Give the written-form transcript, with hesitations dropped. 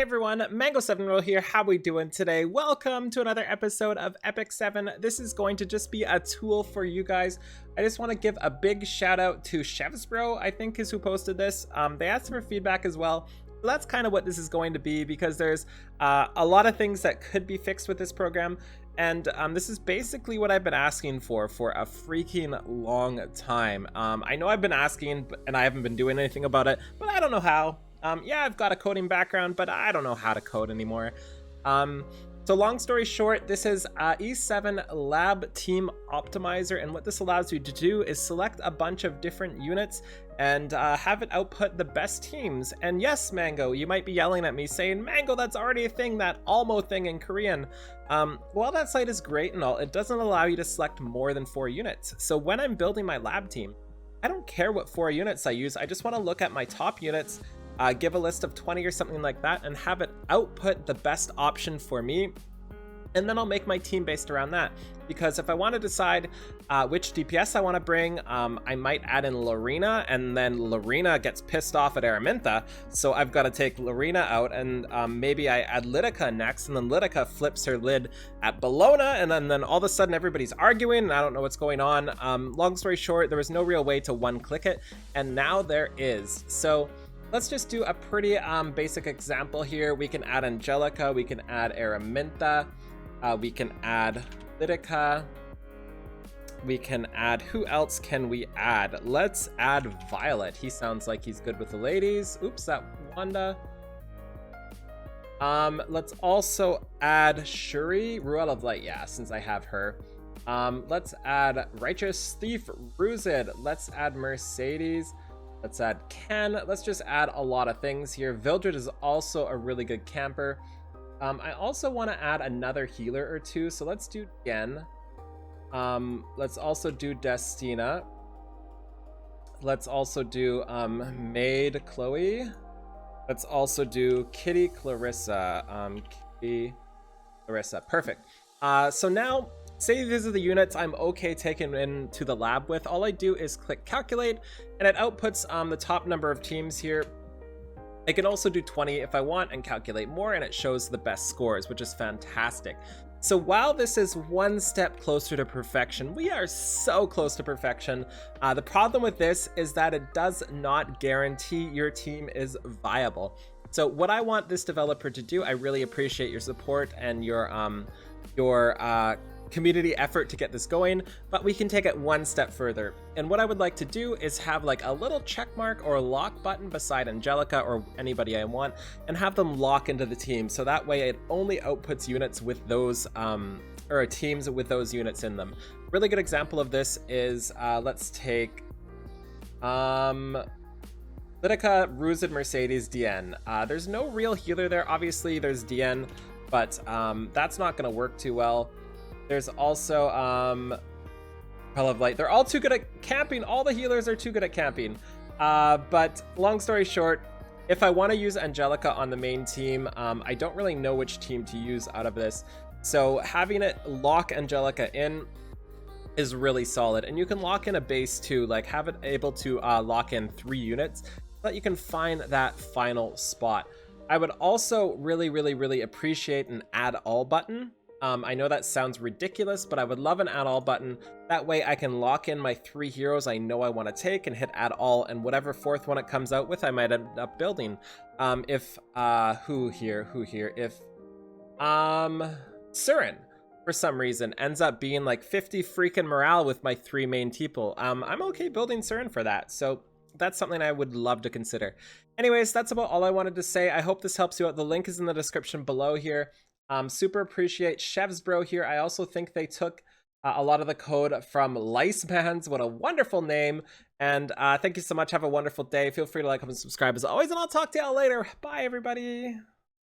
Hey everyone, Mango7Roll here. How we doing today? Welcome to another episode of Epic 7. This is going to just be a tool for you guys. I just want to give a big shout out to Chevsbro, I think is who posted this. They asked for feedback as well. So that's kind of what this is going to be, because there's a lot of things that could be fixed with this program. And this is basically what I've been asking for a freaking long time. I know I've been asking and I haven't been doing anything about it, but I don't know how. Yeah, I've got a coding background, but I don't know how to code anymore. So long story short, this is E7 Lab Team Optimizer, and what this allows you to do is select a bunch of different units and have it output the best teams. And yes, Mango, you might be yelling at me saying, Mango, that's already a thing, that Almo thing in Korean. While that site is great and all, it doesn't allow you to select more than 4 units. So when I'm building my lab team, I don't care what 4 units I use. I just want to look at my top units, give a list of 20 or something like that, and have it output the best option for me. And then I'll make my team based around that. Because if I want to decide which DPS I want to bring, I might add in Lorena, and then Lorena gets pissed off at Araminta. So I've got to take Lorena out, and maybe I add Lidica next, and then Lidica flips her lid at Bologna, and then all of a sudden everybody's arguing, and I don't know what's going on. Long story short, there was no real way to one-click it, and now there is. So let's just do a pretty basic example here. We can add Angelica, we can add Araminta, we can add Lidica, we can add, who else can we add? Let's add Violet. He sounds like he's good with the ladies. Oops, that Wanda. Let's also add Shuri, Ruel of Light, yeah, since I have her. Let's add Righteous Thief, Ruzid. Let's add Mercedes. Let's add Ken. Let's just add a lot of things here. Vildred is also a really good camper. I also want to add another healer or two, so let's do Gen. Let's also do Destina. Let's also do Maid Chloe. Let's also do Kitty Clarissa. Kitty Clarissa, perfect. So now, say these are the units I'm okay taking into the lab with. All I do is click calculate, and it outputs the top number of teams here. I can also do 20 if I want and calculate more, and it shows the best scores, which is fantastic. So while this is one step closer to perfection, we are so close to perfection. The problem with this is that it does not guarantee your team is viable. So what I want this developer to do, I really appreciate your support and your community effort to get this going, but we can take it one step further. And what I would like to do is have like a little check mark or lock button beside Angelica or anybody I want, and have them lock into the team. So that way it only outputs units with those, or teams with those units in them. Really good example of this is, let's take Lidica, Ruzid, Mercedes, Dien. There's no real healer there. Obviously there's Dien, but that's not gonna work too well. There's also Pearl of Light. They're all too good at camping. All the healers are too good at camping. But long story short, if I want to use Angelica on the main team, I don't really know which team to use out of this. So having it lock Angelica in is really solid. And you can lock in a base too, like have it able to lock in 3 units so that you can find that final spot. I would also really appreciate an add all button. I know that sounds ridiculous, but I would love an add all button. That way I can lock in my 3 heroes I know I want to take and hit add all, and whatever 4th one it comes out with, I might end up building. If Surin, for some reason, ends up being like 50 freaking morale with my 3 main people, I'm okay building Surin for that. So that's something I would love to consider. Anyways, that's about all I wanted to say. I hope this helps you out. The link is in the description below here. Super appreciate Chevsbro here. I also think they took a lot of the code from Liceman's. What a wonderful name. And thank you so much. Have a wonderful day. Feel free to like, comment, subscribe as always, and I'll talk to y'all later. Bye, everybody.